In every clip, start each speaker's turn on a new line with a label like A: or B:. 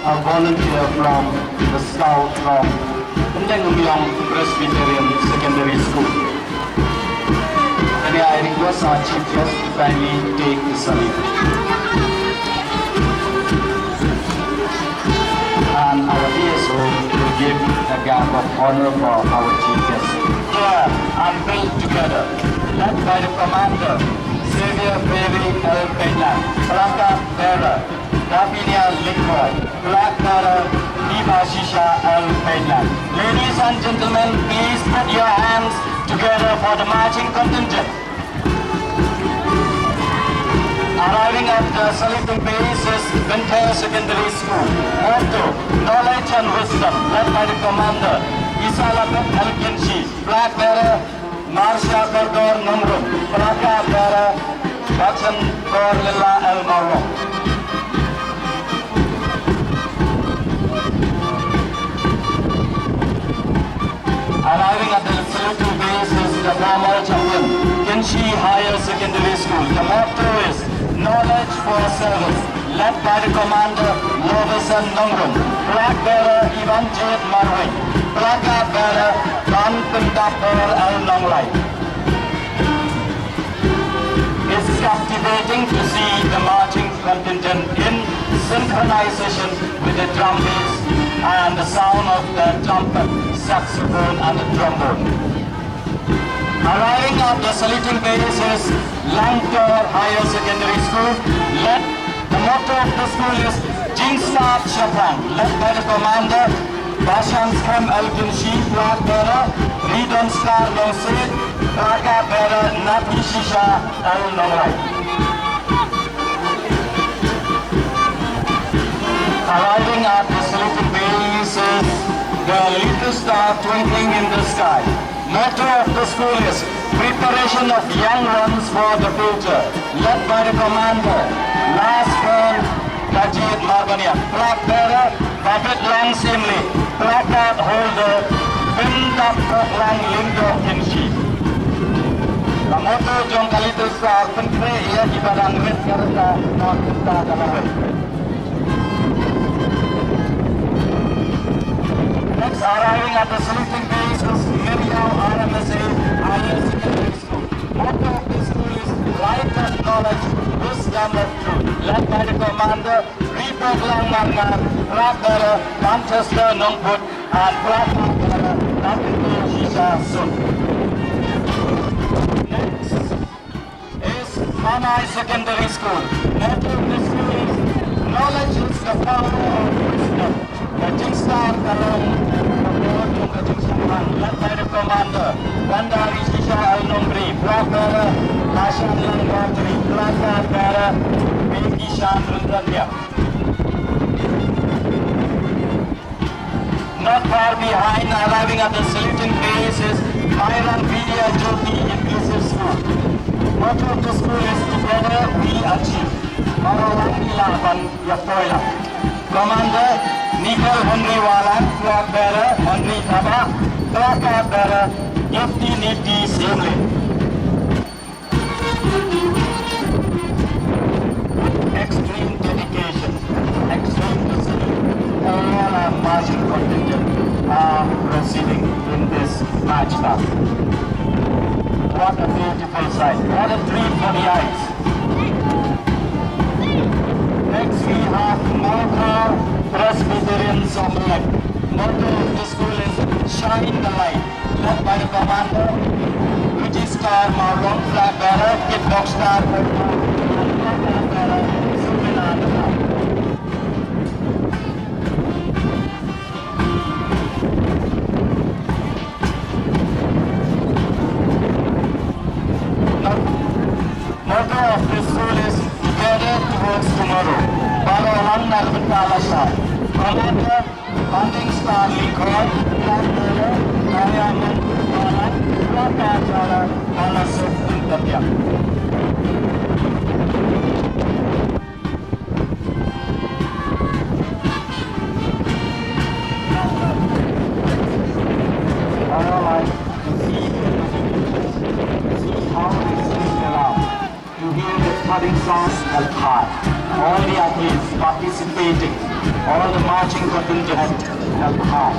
A: a volunteer from the Scout from Pyndengumiong Presbyterian Sec.School. May I request our Chief Guest to kindly take the salute. And our DSO will give a gap of honor for our Chief Guest. Here and built together, led by the Commander, Xavier Bailey L. Paylan, Plaka Bearer, Davinia Liquor, Black Bearer, Diva Shisha L. Paylan. Ladies and gentlemen, please put your hands together for the marching contingent. Arriving at the saluting base is Pyndengumiong Secondary School. Motto, knowledge and wisdom, led by the Commander, Isalabet Al-Kinshi, Black Bearer, Marsha Bergor Numrum, Plaka Bearer, Batson Korlilla El Marwong. Arriving at the saluting base is the former champion, Kinshi Higher Secondary School. The motto is knowledge for service, led by the Commander, Lovisan Nungrum, Black Bearer, Ivan Jade Marwing, Plaka Bearer, Don Pindapur El Nonglai. It's captivating to see the marching contingent in synchronization with the drum beats and the sound of the trumpet, saxophone and the trombone. Arriving at the saluting base is Langtor Higher Secondary School. The motto of the school is Jingstar Shapran, led by the Commander, Bashans Hem El-Kinshi, Black Bearer, Ridon Star Longsid, Plaka Bearer, Nati Shisha El-Nongrai. Arriving at the saluting base is the little star twinkling in the sky. Motto of the school is preparation of young ones for the future, led by the Commander, Last Born Kajit Margonia, Black Bearer, Babit Lang Simli, Placard Holder, Pindap Lang Lindo Kinshi. The motto Jong Kalito Star Pentre ia di barang red karena non kita dalam. Next, arriving at the saluting base is Miriam RMSA Higher Secondary School. Motto of the school is light and knowledge, wisdom of truth, led by the Commander, Report Lang Mangan, Black Bearer, Manchester Nongput, and Black Bearer, Napindo Shisha Sun. Next is Manai Secondary School. Motto of the school is knowledge is the power of wisdom. The Jingstar Kalong, the Jingstar, led by the Commander, Bandari Shisha El-Nombri, Black Bearer, Lashan Lang Rotary, Black Bearer, Beki Shan Rundanya. Not far behind, arriving at the saluting base is Myran Vidya Jyoti Inclusive School. Motto of the school is Together We Achieve. Marolang Ilaban Yapoila. Commander, Nickel Henry Walan, Black Bearer, Henry Thaba, Black Bearer, Gifty Niti Simli. Extreme dedication, extreme discipline, all our marching contingent are proceeding in this March Past. What a beautiful sight, what a treat for the eyes. Next we have March Presbyterian Sec.School. Motto of the school is Shine the Light, led by the Commander, Vijay Star Marlon, Flag Bearer, Kid Box Star, and Flag Bearer, Suminanda. Motto of the school is Together Towards Tomorrow. Barolang Nalbentalasha. Commander, Funding Star Liquor, Black Bearer, Diamond, Balan, Black Bearer, Balasuk, Intabia. Alright, see how they sing around. You hear the thudding sounds help hard. All the athletes participating all the marching contingent have come.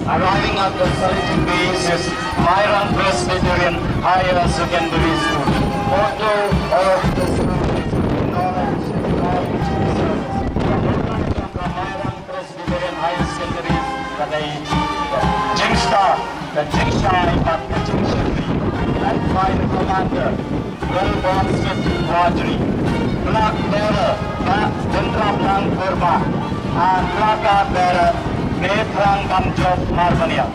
A: Arriving at the saluting base is March Presbyterian Higher Secondary School. Motto of the school is knowledge, knowledge, service. The March Presbyterian Higher Secondary the Jingstar, the Jingshai, but the Jingshai, led by the commander, well-born Smith Quadri, Black Bearer, Dendram Kurma, and Plaka Bearer, Netrang Banjot Marbania.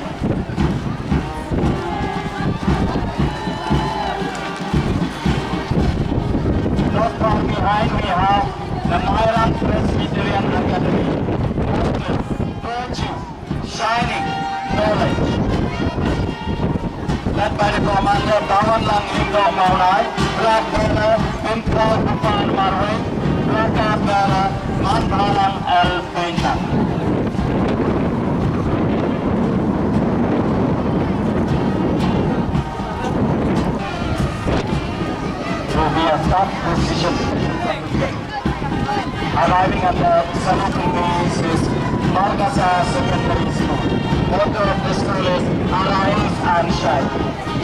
A: Not far behind we have the March Presbyterian Academy. Virtue, shining, knowledge. Led by the commander Bawan Lang Linggo Maunai, Black Bearer, Pintra Bupan Marway, Plaka Bearer, Manbalang El Pyndengumiong. Top position. Arriving at the saluting base is March Past Contingent. Motto of the school is Arise and Shine.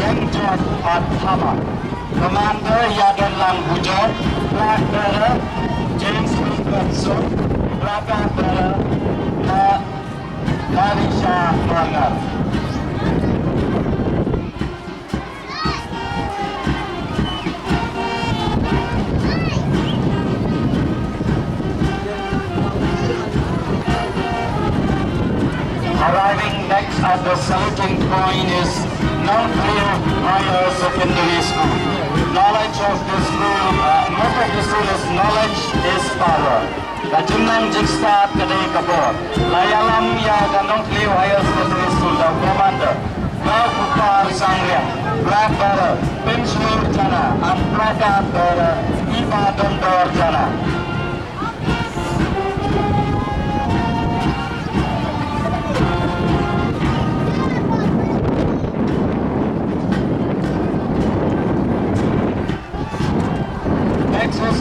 A: Young John at Hama. Commander Yagan Lang Bujon. Black Bearer James Wilkinson. Black Bearer Marisha Margar. Arriving next at the saluting point is Non-Clear Higher Secondary School. Knowledge of the school, motto of the school is knowledge is power. The Jimnam Jigstat Kadei Kapor. Layalam ya the Non-Clear Higher Secondary School, the commander. Now Upar Sangriang, Black Bearer, Pinchur Jana, and Plaka Bearer, Iba Dondor Jana.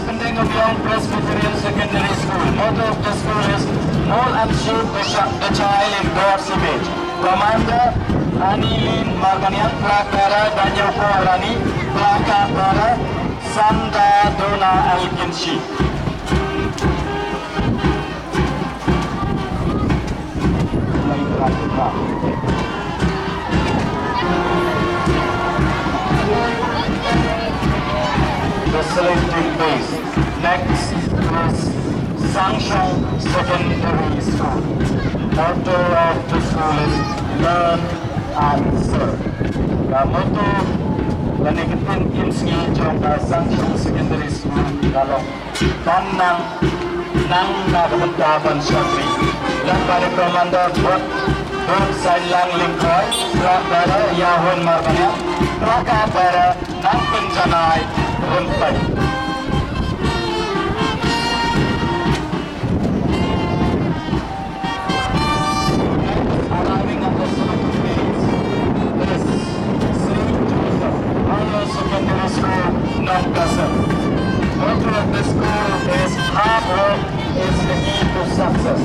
A: Pyndengumiong Presbyterian Secondary School. Motto of the school is mold and shape the child in God's image. Commander Anilin Marganian, Black Bearer Daniel Rani, Black Bearer Sanda Dona Alkinshi. The saluting base. Next is Sangshong Secondary School. Motto of the school is Learn and Serve. The motto lanikitin kimski jong Sangshong Secondary School kalau tanang nang nagabagdaban syatri. Led by the commander Bot Sailang Lingkoy, Black Bearer Yahon Marbanya, Plaka Bearer Nang Pinjanai Rumpai. Arriving at the saluting base is St. Joseph Higher Secondary School, Nongkasem. Motto of the school is hard work is the key to success.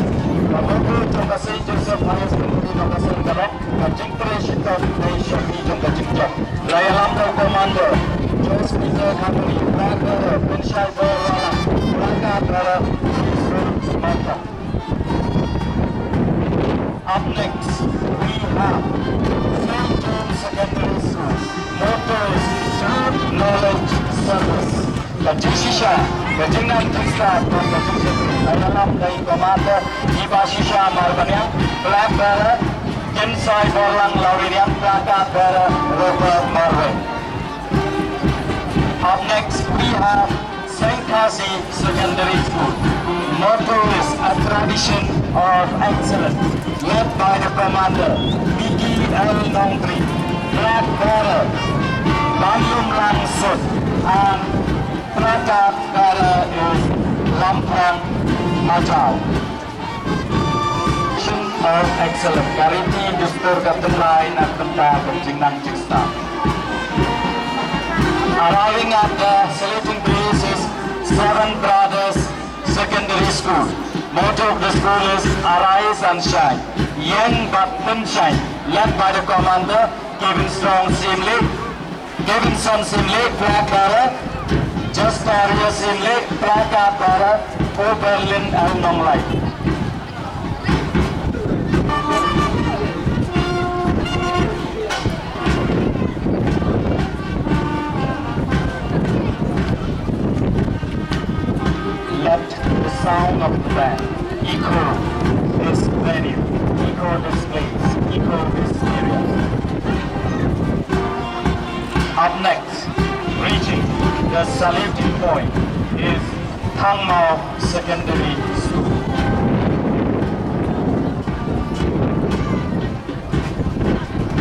A: The motto of St. Joseph Higher Secondary Nongkasem Garok, the Jingkreshi of Nation Region the Jingjok. Layalamdo Commander Jones Peter Company, Black Bearer, Pinshai Borwala, Black Bearer, Mata. Up next, we have St. John's Secondary School. Motto is Truth, Knowledge, Service. The Jishisha, the Jingnam Jigstar, the Jishisha, Layalam Day Commander, Iba Shisha Malbanian, Black Bearer, Kinsai Borlang Laurinian, Black Bearer, Robert Marway. Up next, we have St. Khasi Secondary School. Motto is a tradition of excellence, led by the commander, Miki L. Nongri, Black Bearer, Banyum Lang Sut, and placard bearer is Lampang Majau. Of excellent kariti dustur katenlain at tentang penjingan cista. Arriving at the saluting place is Seven Brothers Secondary School. Motto of the school is Arise and Shine. Young but thin shine. Led by the commander Kevinson Simle, flag bearer. Just Area Simle, placard bearer. Oberlin and Nonglai. Let the sound of the band echo this venue, echo this place, echo this area. Up next, reaching the saluting point is Thangmao Secondary School.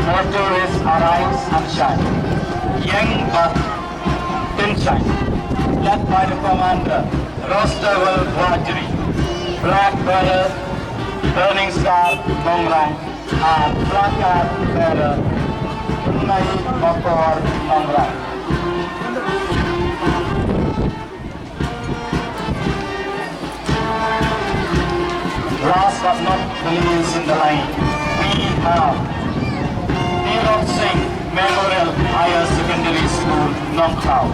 A: Motto is Arise and Shine. Young but thin shine. Led by the commander Rosterwell Wajri, flag bearer, Burning Star Nongrang, and placard bearer, Unai Mokor Nongrang. Last but not the least in the line, we have Nirot Singh Memorial Higher Secondary School, Nongkhao.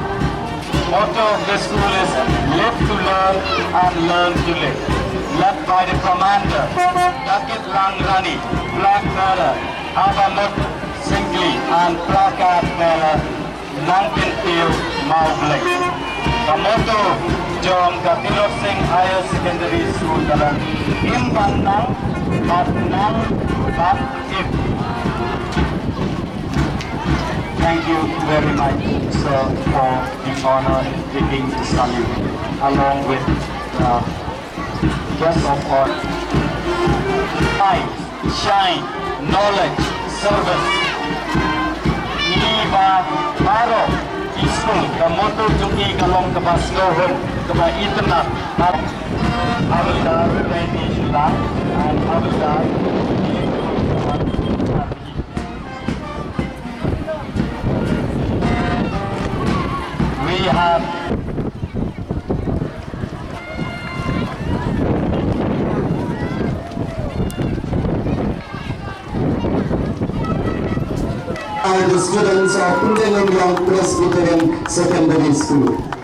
A: Motto of the school is live to learn and learn to live. Led by the commander, Dakit Langrani, flag bearer, Abamut Singli, and placard bearer, Nangkin Pil Maublek. The motto Jom Katilok Singh Higher Secondary School dalam Imban Nang, Bat Nang, Bat If. Thank you very much, sir, for the honor in taking the salute, along with the guest of honor. Life, shine, knowledge, service. Niba Maro, peaceful, the motto Jungi Galong Kabas Lohun, Kaba Internet, Avildar, Reni Shila, and Avildar, we have
B: the students of Pyndengumiong Presbyterian Secondary School.